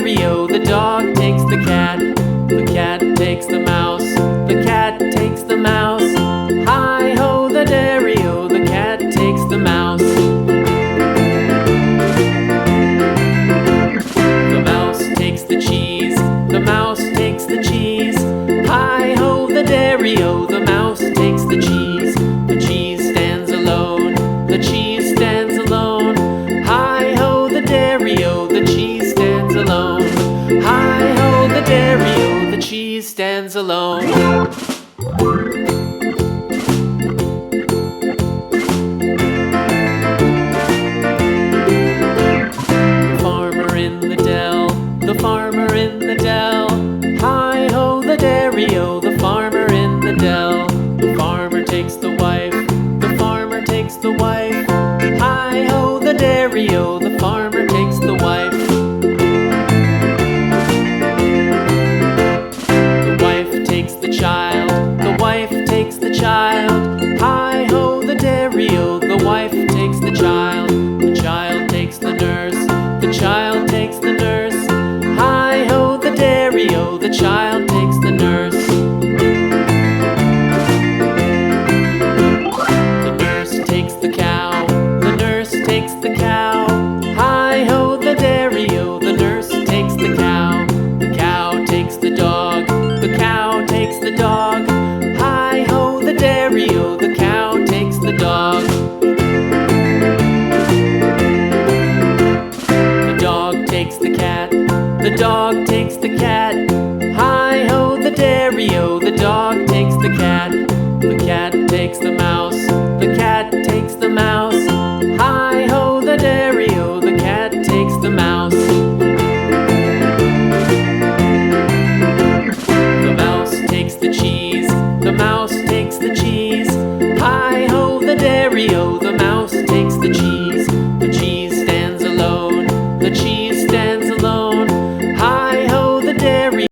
dairy-o, the dog takes the cat. The cat takes the mouse. The cat takes the mouse. Hi-ho, the dairy-o, the cat takes the mouse. The mouse takes the cheese. The mouse takes the cheese. Hi-ho, the dairy-o, the mouse takes the cheese. The cheese stands alone. The cheese stands alone. Hi-ho, the dairy-o, the cheese stands alone. Hi-ho, the dairy-o, the cheese stands alone. The farmer in the dell. The farmer in the dell. Hi-ho, the dairy-o, the farmer in the dell. The farmer takes the wife. The farmer takes the wife. Hi-ho, the dairy-o, the farmer takes the wife. The wife takes the child. The wife takes the child. Hi-ho, the dairy-o, the wife takes the child. The child takes the nurse. The child takes the nurse. Hi-ho, the dairy-o, the child takes the nurse. The nurse takes the cow. The nurse takes the cow. Hi-ho, the dairy-o, the nurse takes the cow. The cow takes the dog. The cow takes the dog. Hi-ho, the dairy-o, the cow takes the dog. The dog takes the cat. The dog takes the cat. Hi-ho, the dairy-o, the dog takes the cat. The cat takes the mouse. The cat takes the mouse. Hi-ho, the dairy-o, the cat takes the mouse. The mouse takes the cheese. The mouse takes the cheese. Hi-ho, the dairy-o,